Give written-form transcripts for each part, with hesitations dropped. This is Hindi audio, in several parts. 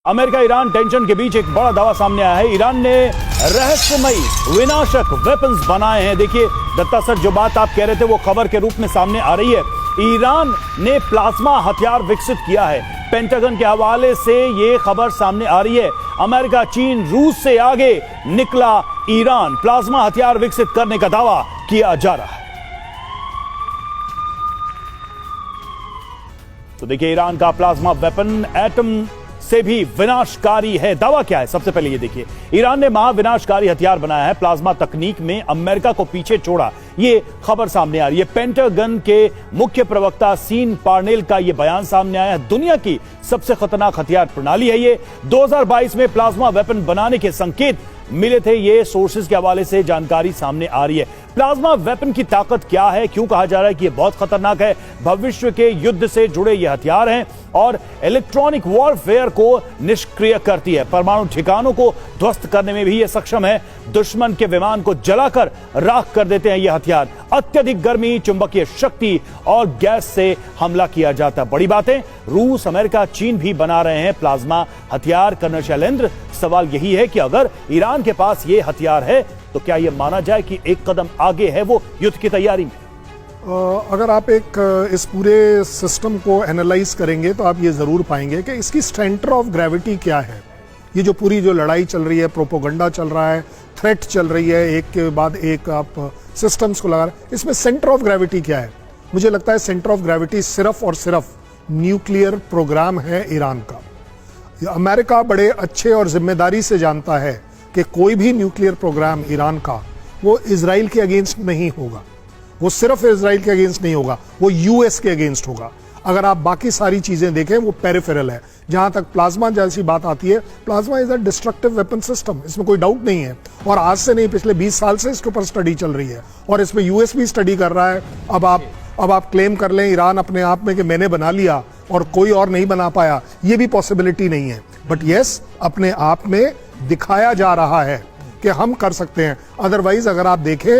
अमेरिका ईरान टेंशन के बीच एक बड़ा दावा सामने आया है। ईरान ने रहस्यमयी विनाशक वेपन्स बनाए हैं। देखिए दत्ता सर, जो बात आप कह रहे थे वो खबर के रूप में सामने आ रही है। ईरान ने प्लाज्मा हथियार विकसित किया है। पेंटागन के हवाले से यह खबर सामने आ रही है। अमेरिका, चीन, रूस से आगे निकला ईरान। प्लाज्मा हथियार विकसित करने का दावा किया जा रहा है। तो देखिए, ईरान का प्लाज्मा वेपन एटम से भी विनाशकारी है। दावा क्या है? सबसे पहले ये देखिए, ईरान ने महाविनाशकारी हथियार बनाया है। प्लाज्मा तकनीक में अमेरिका को पीछे छोड़ा, ये खबर सामने आ रही है। पेंटागन के मुख्य प्रवक्ता सीन पार्नेल का ये बयान सामने आया है। दुनिया की सबसे खतरनाक हथियार प्रणाली है ये। 2022 में प्लाज्मा वेपन बनाने के संकेत मिले थे। ये सोर्सेज के हवाले से जानकारी सामने आ रही है। प्लाज्मा वेपन की ताकत क्या है, क्यों कहा जा रहा है कि यह बहुत खतरनाक है? भविष्य के युद्ध से जुड़े ये हथियार हैं और इलेक्ट्रॉनिक वॉरफेयर को निष्क्रिय करती है। परमाणु ठिकानों को ध्वस्त करने में भी ये सक्षम है। दुश्मन के विमान को जलाकर राख कर देते हैं ये हथियार। अत्यधिक गर्मी, चुंबकीय शक्ति और गैस से हमला किया जाता है। बड़ी बातें, रूस, अमेरिका, चीन भी बना रहे हैं प्लाज्मा हथियार। कर्नल शैलेंद्र, सवाल यही है कि अगर ईरान के पास ये हथियार है तो क्या यह माना जाए कि एक कदम आगे है वो युद्ध की तैयारी में? अगर आप इस पूरे सिस्टम को एनालाइज करेंगे तो आप ये जरूर पाएंगे कि इसकी सेंटर ऑफ ग्रेविटी क्या है। ये जो पूरी जो लड़ाई चल रही है, प्रोपोगंडा चल रहा है, थ्रेट चल रही है, एक के बाद एक आप सिस्टम्स को लगा रहे हैं, इसमें सेंटर ऑफ ग्रेविटी क्या है? मुझे लगता है सेंटर ऑफ ग्रेविटी सिर्फ और सिर्फ न्यूक्लियर प्रोग्राम है ईरान का। अमेरिका बड़े अच्छे और जिम्मेदारी से जानता है कि कोई भी न्यूक्लियर प्रोग्राम ईरान का वो इजराइल के अगेंस्ट नहीं होगा। वो सिर्फ इजराइल के अगेंस्ट नहीं होगा, वो यूएस के अगेंस्ट होगा। अगर आप बाकी सारी चीजें देखें वो पेरिफेरल है। जहां तक प्लाज्मा जैसी बात आती है, plasma is a destructive weapon system, इसमें कोई डाउट नहीं है। और आज से नहीं, पिछले 20 साल से इसके ऊपर स्टडी चल रही है और इसमें यूएस भी स्टडी कर रहा है। अब आप क्लेम कर लें ईरान अपने आप में कि मैंने बना लिया और कोई और नहीं बना पाया, ये भी पॉसिबिलिटी नहीं है। बट यस, अपने आप में दिखाया जा रहा है कि हम कर सकते हैं। अदरवाइज अगर आप देखें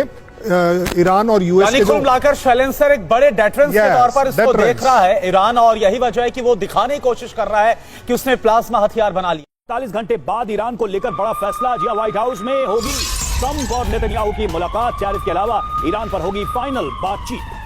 ईरान और यूएस के कुल मिलाकर शैलेंद्र सर एक बड़े डेटरेंस के तौर पर इसको देख रहा है ईरान, और यही वजह है कि वो दिखाने की कोशिश कर रहा है कि उसने प्लाज्मा हथियार बना लिया। 40 घंटे बाद ईरान को लेकर बड़ा फैसला। जी व्हाइट हाउस में होगी ट्रंप और नेतन्याहू की मुलाकात। टैरिफ के अलावा ईरान पर होगी फाइनल बातचीत।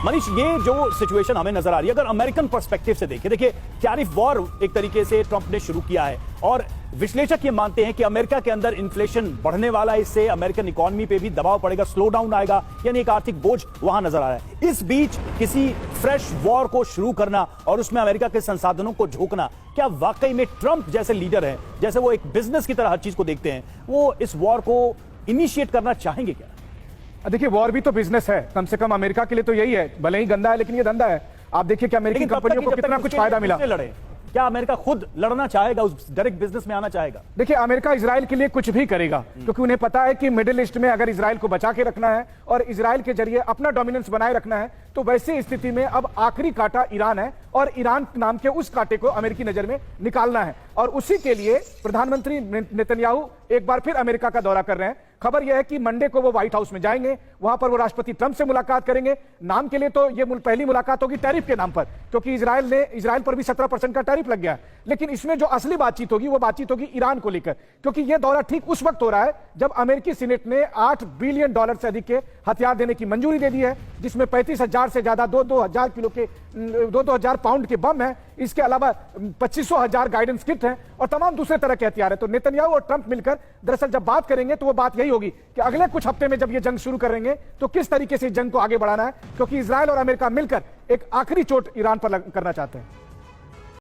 मनीष, ये जो सिचुएशन हमें नजर आ रही है, अगर अमेरिकन पर्सपेक्टिव से देखिए टैरिफ वॉर एक तरीके से ट्रंप ने शुरू किया है और विश्लेषक ये मानते हैं कि अमेरिका के अंदर इन्फ्लेशन बढ़ने वाला है। इससे अमेरिकन इकोनॉमी पे भी दबाव पड़ेगा, स्लो डाउन आएगा, यानी एक आर्थिक बोझ वहां नजर आ रहा है। इस बीच किसी फ्रेश वॉर को शुरू करना और उसमें अमेरिका के संसाधनों को झोंकना, क्या वाकई में ट्रंप जैसे लीडर हैं, जैसे वो एक बिजनेस की तरह हर चीज को देखते हैं, वो इस वॉर को इनिशिएट करना चाहेंगे क्या? देखिए, वॉर भी तो बिजनेस है, कम से कम अमेरिका के लिए तो यही है। भले ही गंदा है लेकिन ये धंधा है। आप देखिए कि अमेरिकी कंपनियों को कितना कुछ फायदा मिला। लड़े, क्या अमेरिका खुद लड़ना चाहेगा, उस डायरेक्ट बिजनेस में आना चाहेगा? देखिए, अमेरिका इजराइल के लिए कुछ भी करेगा, क्योंकि उन्हें पता है कि मिडिल ईस्ट में अगर इजराइल को बचा के रखना है और इजराइल के जरिए अपना डोमिनेंस बनाए रखना है, तो वैसे स्थिति में अब आखिरी कांटा ईरान है और ईरान नाम के उस कांटे को अमेरिकी नजर में निकालना है। और उसी के लिए प्रधानमंत्री नेतन्याहू एक बार फिर अमेरिका का दौरा कर रहे हैं। खबर यह है कि मंडे को वो व्हाइट हाउस में जाएंगे, वहां पर वो राष्ट्रपति ट्रंप से मुलाकात करेंगे। नाम के लिए तो ये पहली मुलाकात होगी टैरिफ के नाम पर, क्योंकि इजराइल पर भी 17% का टैरिफ लग गया है। लेकिन इसमें जो असली बातचीत होगी वो बातचीत होगी ईरान को लेकर, क्योंकि यह दौरा ठीक उस वक्त हो रहा है जब अमेरिकी सीनेट ने $8 बिलियन से अधिक के हथियार देने की मंजूरी दे दी है, जिसमें 35,000 से ज्यादा 2,000 किलो के 2,000 पाउंड के बम है। इसके अलावा 25,000 गाइडेंस किट हैं और तमाम दूसरे तरह के हथियार है। तो नेतन्याहू और ट्रंप मिलकर दरअसल जब बात करेंगे तो वो बात यही होगी कि अगले कुछ हफ्ते में जब ये जंग शुरू करेंगे तो किस तरीके से जंग को आगे बढ़ाना है, क्योंकि इजराइल और अमेरिका मिलकर एक आखिरी चोट ईरान पर करना चाहते हैं।